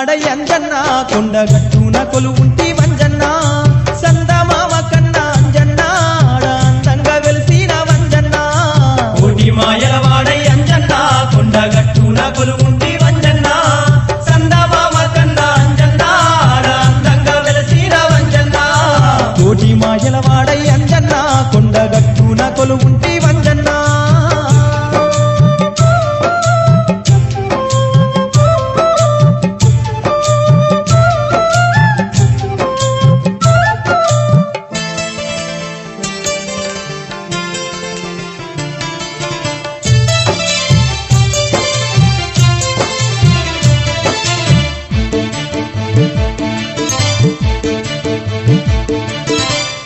వాడై అంజన్న కొండగట్టున కొలువుంటి వంజన్న సందమామ కన్నా అంజన్న అందంగా వెలిసిన వంజన్న కోటి మాయల వాడై అంజన్న కొండగట్టున కొలువుంటి వంజన్న సందమామ కన్నా అంజన్న అందంగా వెలిసిన వంజన్న కోటి మాయల వాడై అంజన్న కొండగట్టున కొలువుంటి వంజన్న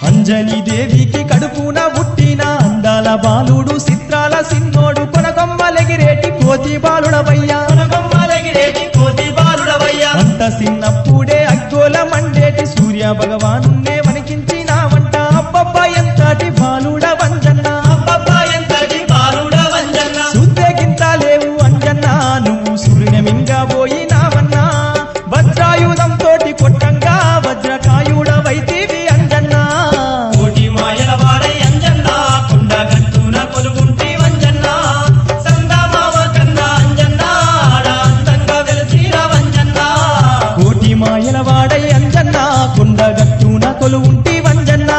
అంజనీ దేవికి కడుపున పుట్టిన అందాల బాలుడు చిత్రాల సిన్నోడు కొనగొమ్మలెగిరేటి కోతి బాలుడవయ్యా కొనగొమ్మలెగిరేటి కోతి బాలుడవయ్యా అంత చిన్నప్పుడే అగ్గోల మండేటి సూర్య భగవానున్నే వణికించినావంట అబ్బబ్బా ఎంతటి బాలుడ వంజన్న అబ్బబ్బా ఎంతటి బాలుడ వంజన్న సుద్దెగింత లేవు అంజన్న నువ్వు సూర్యమింగా పోయినావన్నా వజ్రాయుధం తోటి కొట్టంగా వజ్రకాయుడవైతివి అంజన్న కోటి మాయల వాడై అంజన్న కొండగట్టున కొలువుంటి వంజన్న సందమామ కన్నా అంజన్న అందంగా వెలిసిన వంజన్న కోటి మాయల వాడై అంజన్న కొండగట్టున కొలువుంటి వంజన్న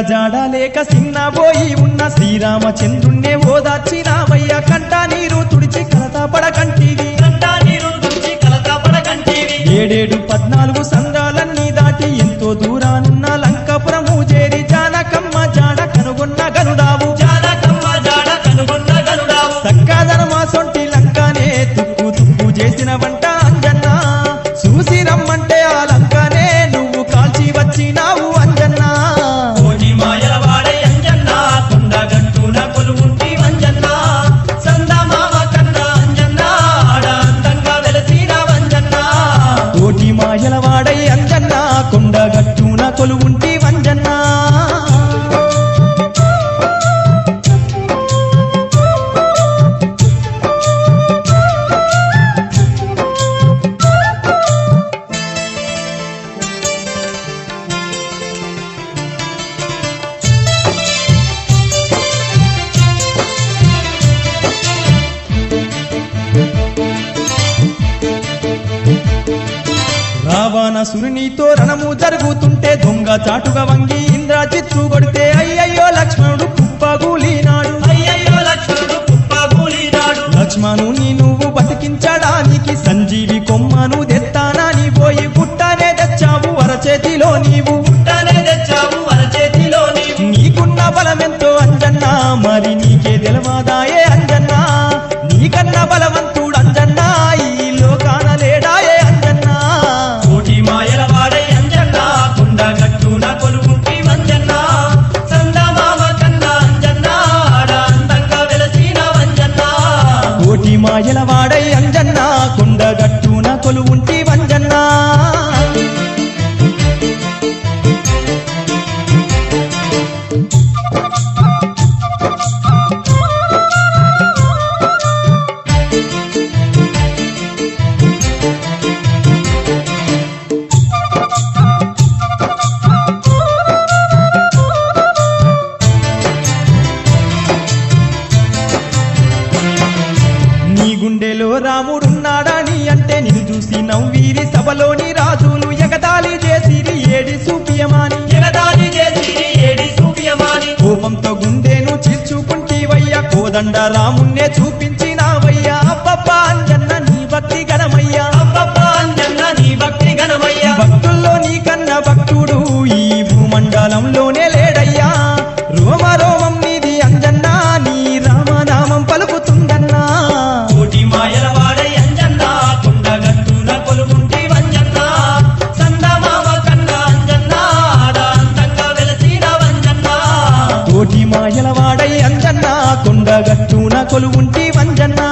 జాడలేక సిన్నబోయి ఉన్న శ్రీరామచంద్రుణ్ణే ఓదార్చినావయ్య కంట నీరు తుడిచి కలత పడకంటివి ఏడేడు 14 సంద్రాలన్నీ దాటి ఎంతో దూరానున్న లంకాపురము చేరి జానకమ్మ జాడ కనుగొన్న గనుడావు జానకమ్మ జాడ కనుగొన్న గనుడావు సక్కాదనమా సొంటి లంకానే తుక్కు తుక్కు చేసిన వంట అంజన్న చూసి రమ్మంటే ఆ లంకానే నువ్వు కాల్చి వచ్చినావు అంజన్న కోటి మాయల వాడై అంజన్న కొండగట్టున కొలువుంటి వంజన్న సందమామ కన్న అంజన్న ఆడ అందంగా వెలసిన వంజన్న కోటి మాయల వాడై అంజన్న కొండగట్టున కొలువుంటి వంజన్న రావణాసురునితో రణము జరుగుతుంటే దొంగ చాటుగా వంగి ఇంద్రజిత్తు కొడితే అయ్యయ్యో లక్ష్మణుడు కుప్పగూలినాడు అయ్యయ్యో లక్ష్మణుడు కుప్పగూలినాడు లక్ష్మణుని నువ్వు బతికించడానికి సంజీవి కొమ్మను తెత్తానని పోయి గుట్టనే తెచ్చావు అరచేతిలో నీవు పుట్టనే తెచ్చావు అరచేతిలో నీవు నీకున్న బలమెంతో అంజన్నా మరి నీకే తెలవాదాయే అంజన్నా నీకన్నా బలవంతుడు అంజన్నా ఈ లోకాన లేడాయే అంజన్నా కోటి మాయల వాడై అంజన్న కొండగట్టున కొలువుంటి వంజన్న సందమామ కన్న అంజన్న ఆడ అందంగా వెలసిన వంజన్న కోటి మాయల వాడై అంజన్న కొండగట్టున కొలువుంటి వంజన్నా నీ గుండెలో రాముడున్నాడని అంటే నిన్ను చూసి నవ్వీరి సభలోని రాజులు ఎగతాళి చేసిరి ఏడి సూపియమాని జగదాది చేసి ఏడి సూపియమాని కోపంతో గుండెను చీల్చుకుంటీవయ్యా కోదండ రామున్నే చూపించినావయ్యా అబ్బబ్బా అంజన్న నీ భక్తి గణమయ్యా అబ్బబ్బా అంజన్న నీ భక్తి ఘనమయ్యా భక్తుల్లో నీకన్న భక్తుడు ఈ భూమండలంలోనే లేడయ్యా రోమ రోమం నీది అంజన్న నీ రామనామం పలుకుతుందన్నా కోటి మాయల వాడై అంజన్న కొండగట్టున కొలువుంటి వంజన్న సందమామ కన్న అంజన్న ఆడ అందంగా వెలసిన వంజన్న కోటి మాయల వాడై అంజన్న కొండగట్టున కొలువుంటి వంజన్నా